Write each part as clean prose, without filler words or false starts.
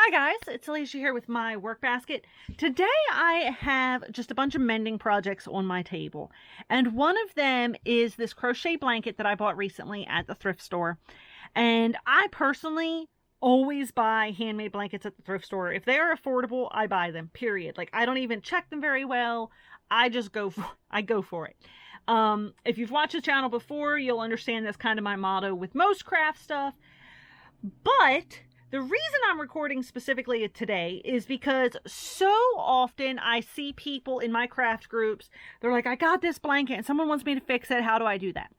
Hi guys, it's Alicia here with my work basket. Today I have just a bunch of mending projects on my table. And one of them is this crochet blanket that I bought recently at the thrift store. And I personally always buy handmade blankets at the thrift store. If they are affordable, I buy them, period. Like I don't even check them very well. I just go for it. If you've watched the channel before, you'll understand that's kind of my motto with most craft stuff. But the reason I'm recording specifically today is because so often I see people in my craft groups, they're like, I got this blanket and someone wants me to fix it. How do I do that?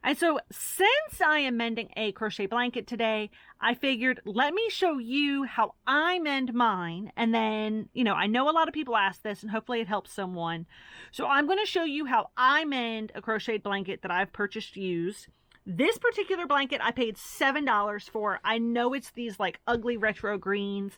And so since I am mending a crochet blanket today, I figured, let me show you how I mend mine. And then, I know a lot of people ask this and hopefully it helps someone. So I'm going to show you how I mend a crocheted blanket that I've purchased used. This particular blanket I paid $7 for. I know it's these like ugly retro greens.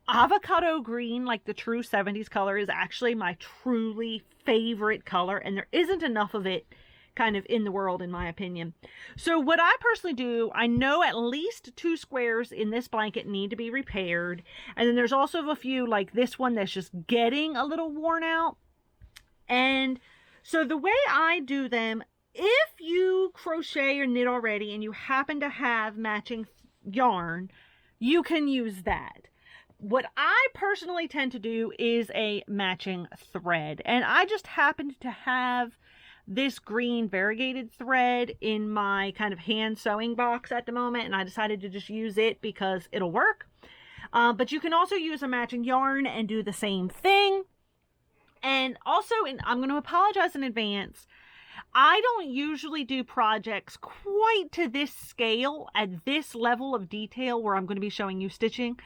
Avocado green, like the true 70s color, is actually my truly favorite color, and there isn't enough of it kind of in the world, in my opinion. So what I personally do, I know at least 2 squares in this blanket need to be repaired, and then there's also a few like this one that's just getting a little worn out. And so the way I do them, if you crochet or knit already and you happen to have matching yarn, you can use that. What I personally tend to do is a matching thread, and I just happened to have this green variegated thread in my kind of hand sewing box at the moment, and I decided to just use it because it'll work. But you can also use a matching yarn and do the same thing. And also, I'm going to apologize in advance, I don't usually do projects quite to this scale at this level of detail where I'm going to be showing you stitching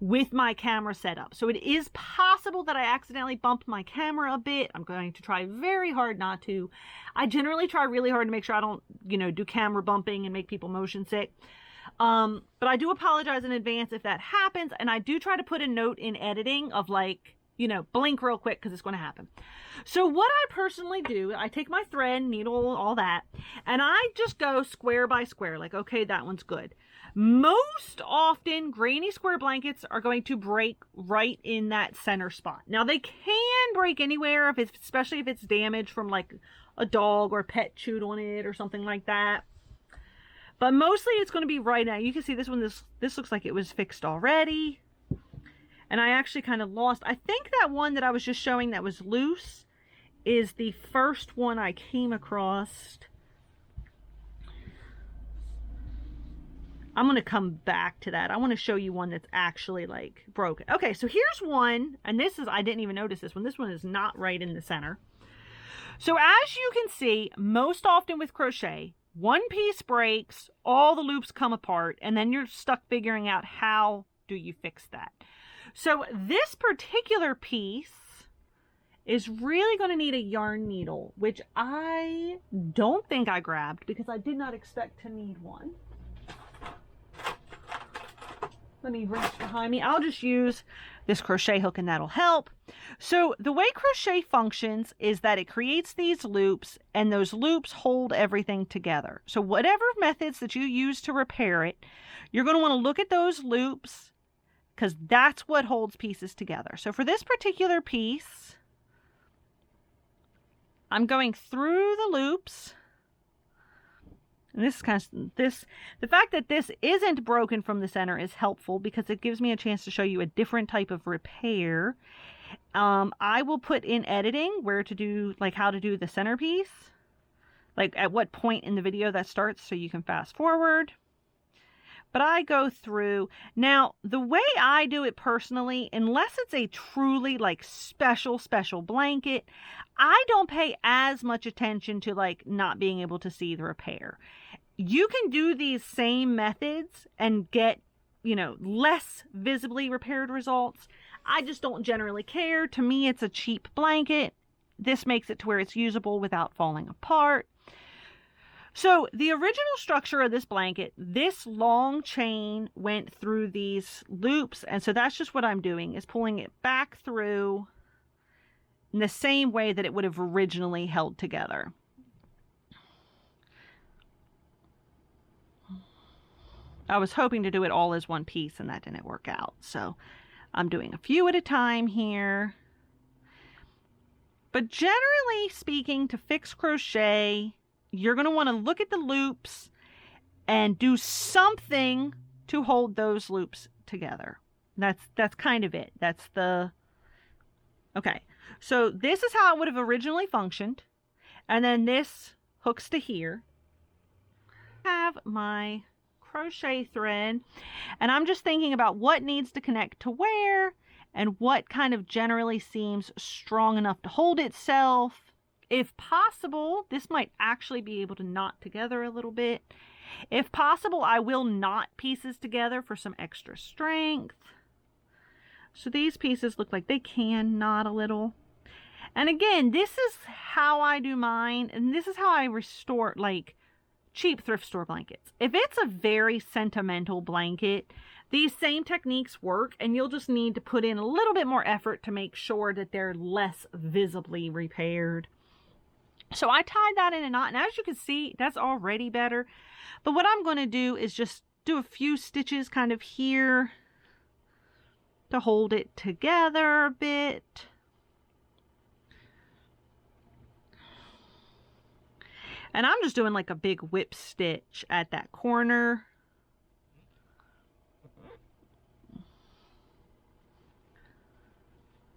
with my camera setup. So it is possible that I accidentally bumped my camera a bit. I'm going to try very hard not to. I generally try really hard to make sure I don't, do camera bumping and make people motion sick. But I do apologize in advance if that happens. And I do try to put a note in editing of like, blink real quick because it's going to happen. So what I personally do, I take my thread, needle, all that, and I just go square by square, like, okay, that one's good. Most often, granny square blankets are going to break right in that center spot. Now, they can break anywhere, especially if it's damaged from like a dog or a pet chewed on it or something like that. But mostly it's going to be right now. You can see this one, this looks like it was fixed already. And I actually kind of lost, I think that one that I was just showing that was loose is the first one I came across. I'm going to come back to that. I want to show you one that's actually like broken. Okay, so here's one, and this is, I didn't even notice this one. This one is not right in the center. So as you can see, most often with crochet, one piece breaks, all the loops come apart, and then you're stuck figuring out how do you fix that. So this particular piece is really going to need a yarn needle, which I don't think I grabbed because I did not expect to need one. Let me reach behind me. I'll just use this crochet hook and that'll help. So the way crochet functions is that it creates these loops and those loops hold everything together. So whatever methods that you use to repair it, you're going to want to look at those loops because that's what holds pieces together. So for this particular piece, I'm going through the loops. And this is kind of, the fact that this isn't broken from the center is helpful because it gives me a chance to show you a different type of repair. I will put in editing where to do, like how to do the centerpiece, like at what point in the video that starts so you can fast forward. But I go through. Now, the way I do it personally, unless it's a truly like special blanket, I don't pay as much attention to like not being able to see the repair. You can do these same methods and get, less visibly repaired results. I just don't generally care. To me, it's a cheap blanket. This makes it to where it's usable without falling apart. So the original structure of this blanket, this long chain went through these loops. And so that's just what I'm doing, is pulling it back through in the same way that it would have originally held together. I was hoping to do it all as one piece and that didn't work out. So I'm doing a few at a time here. But generally speaking, to fix crochet, you're going to want to look at the loops and do something to hold those loops together. That's kind of it. That's the... Okay, so this is how it would have originally functioned. And then this hooks to here. I have my crochet thread, and I'm just thinking about what needs to connect to where and what kind of generally seems strong enough to hold itself. If possible, this might actually be able to knot together a little bit. If possible, I will knot pieces together for some extra strength. So these pieces look like they can knot a little. And again, this is how I do mine, and this is how I restore like cheap thrift store blankets. If it's a very sentimental blanket, these same techniques work, and you'll just need to put in a little bit more effort to make sure that they're less visibly repaired. So I tied that in a knot, and as you can see, that's already better. But what I'm going to do is just do a few stitches kind of here to hold it together a bit. And I'm just doing like a big whip stitch at that corner.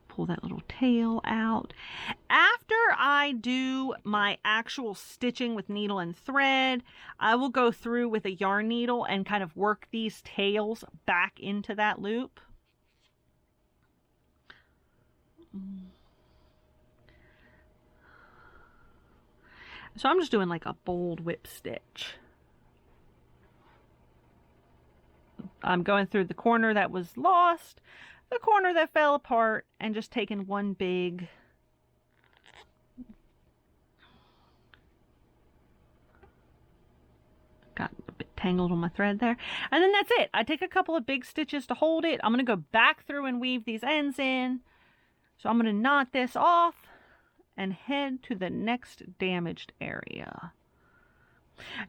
Pull that little tail out. After I do my actual stitching with needle and thread, I will go through with a yarn needle and kind of work these tails back into that loop. So I'm just doing like a bold whip stitch. I'm going through the corner that was lost, the corner that fell apart, and just taking one big got a bit tangled on my thread there. And then that's it. I take a couple of big stitches to hold it. I'm going to go back through and weave these ends in. So I'm going to knot this off and head to the next damaged area.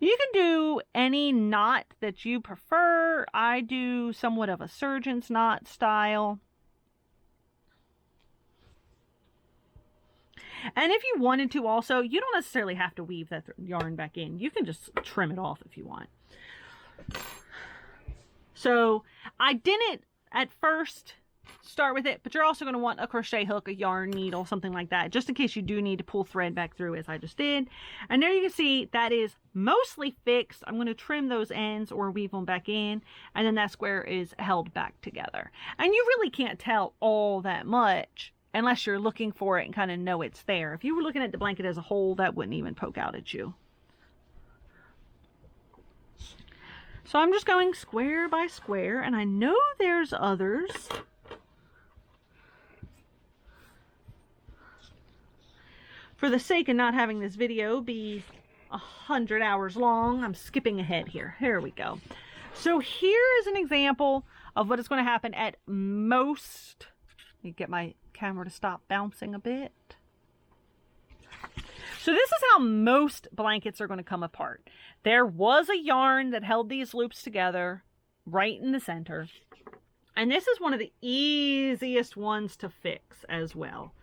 You can do any knot that you prefer. I do somewhat of a surgeon's knot style. And if you wanted to also, you don't necessarily have to weave that yarn back in. You can just trim it off if you want. So I didn't at first start with it, but you're also going to want a crochet hook, a yarn needle, something like that, just in case you do need to pull thread back through, as I just did. And there you can see that is mostly fixed. I'm going to trim those ends or weave them back in, and then that square is held back together. And you really can't tell all that much unless you're looking for it and kind of know it's there. If you were looking at the blanket as a whole, that wouldn't even poke out at you. So I'm just going square by square, and I know there's others. For the sake of not having this video be 100 hours long, I'm skipping ahead here. Here we go. So here is an example of what is going to happen at most. Let me get my camera to stop bouncing a bit. So this is how most blankets are going to come apart. There was a yarn that held these loops together right in the center. And this is one of the easiest ones to fix as well.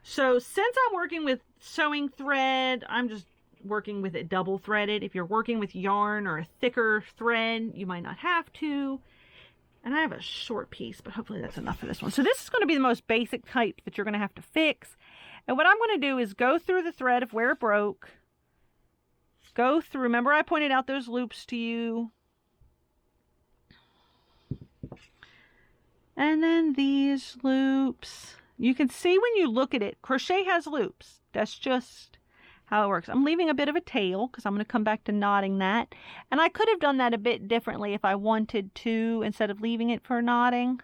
So since I'm working with sewing thread, I'm just working with it double threaded. If you're working with yarn or a thicker thread, you might not have to. And I have a short piece, but hopefully that's enough for this one. So this is going to be the most basic type that you're going to have to fix. And what I'm going to do is go through the thread of where it broke. Go through, remember I pointed out those loops to you. And then these loops. You can see when you look at it, crochet has loops. That's just how it works. I'm leaving a bit of a tail because I'm going to come back to knotting that. And I could have done that a bit differently if I wanted to, instead of leaving it for knotting.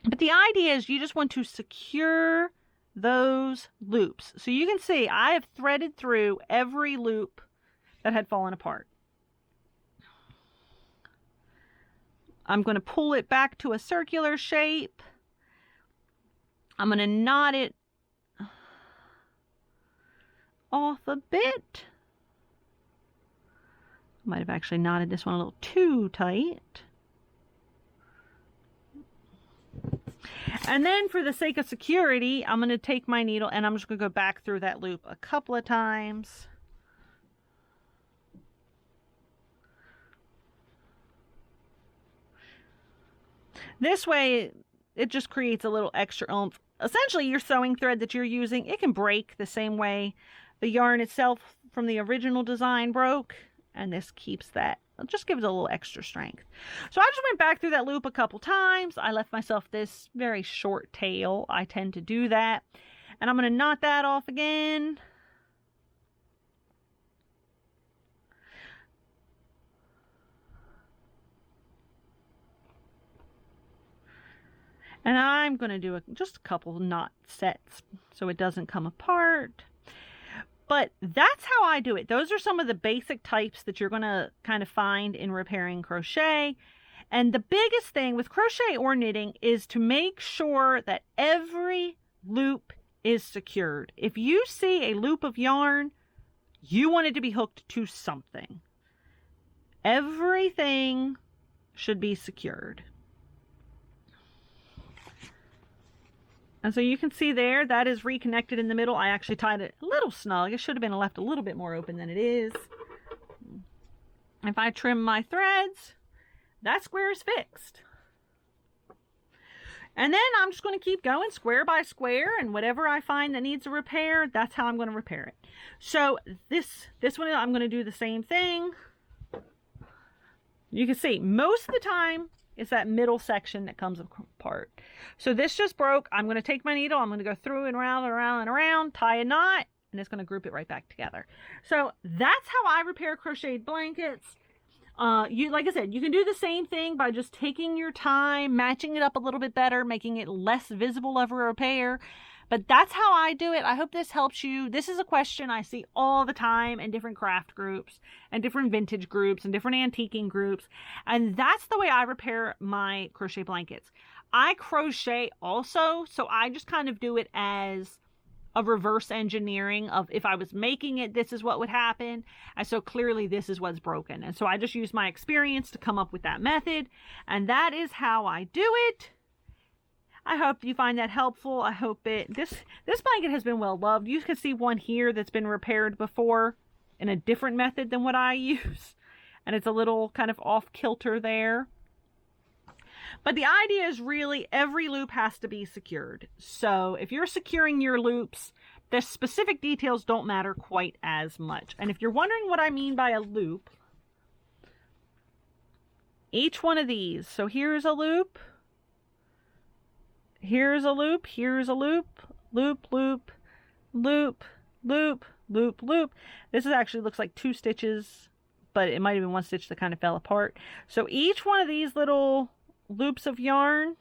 But the idea is you just want to secure those loops. So you can see I have threaded through every loop that had fallen apart. I'm going to pull it back to a circular shape. I'm going to knot it off a bit. Might have actually knotted this one a little too tight. And then for the sake of security, I'm going to take my needle and I'm just going to go back through that loop a couple of times. This way, it just creates a little extra oomph. Essentially, your sewing thread that you're using, it can break the same way the yarn itself from the original design broke. And this keeps that, just gives it a little extra strength. So I just went back through that loop a couple times. I left myself this very short tail. I tend to do that. And I'm going to knot that off again. And I'm going to do just a couple knot sets so it doesn't come apart. But that's how I do it. Those are some of the basic types that you're going to kind of find in repairing crochet. And the biggest thing with crochet or knitting is to make sure that every loop is secured. If you see a loop of yarn, you want it to be hooked to something. Everything should be secured. And so you can see there, that is reconnected in the middle. I actually tied it a little snug. It should have been left a little bit more open than it is. If I trim my threads, that square is fixed. And then I'm just going to keep going square by square, and whatever I find that needs a repair, that's how I'm going to repair it. So this one, I'm going to do the same thing. You can see most of the time, it's that middle section that comes apart. So this just broke. I'm going to take my needle. I'm going to go through and around and around and around, tie a knot, and it's going to group it right back together. So that's how I repair crocheted blankets. Like I said, you can do the same thing by just taking your time, matching it up a little bit better, making it less visible of a repair. But that's how I do it. I hope this helps you. This is a question I see all the time in different craft groups and different vintage groups and different antiquing groups. And that's the way I repair my crochet blankets. I crochet also, so I just kind of do it as a reverse engineering of if I was making it, this is what would happen. And so clearly this is what's broken. And so I just use my experience to come up with that method. And that is how I do it. I hope you find that helpful. I hope this blanket has been well loved. You can see one here that's been repaired before in a different method than what I use. And it's a little kind of off kilter there. But the idea is really every loop has to be secured. So if you're securing your loops, the specific details don't matter quite as much. And if you're wondering what I mean by a loop, each one of these, so here's a loop. Here's a loop, here's a loop, loop, loop, loop, loop, loop, loop. This is actually looks like 2 stitches, but it might have been 1 stitch that kind of fell apart. So each one of these little loops of yarn,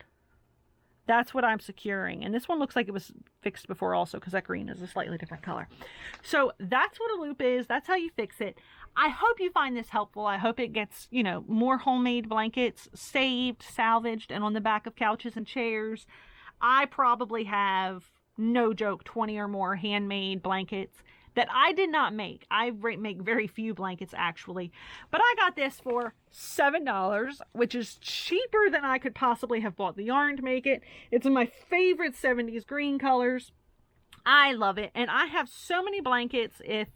that's what I'm securing. And this one looks like it was fixed before also because that green is a slightly different color. So that's what a loop is. That's how you fix it. I hope you find this helpful. I hope it gets, more homemade blankets saved, salvaged, and on the back of couches and chairs. I probably have, no joke, 20 or more handmade blankets that I did not make. I make very few blankets actually, but I got this for $7, which is cheaper than I could possibly have bought the yarn to make it. It's in my favorite 70s green colors. I love it, and I have so many blankets. If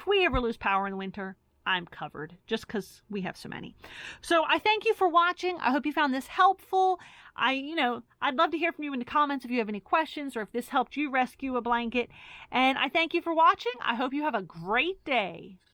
we ever lose power in the winter, I'm covered just because we have so many. So I thank you for watching. I hope you found this helpful. I'd love to hear from you in the comments if you have any questions or if this helped you rescue a blanket. And I thank you for watching. I hope you have a great day.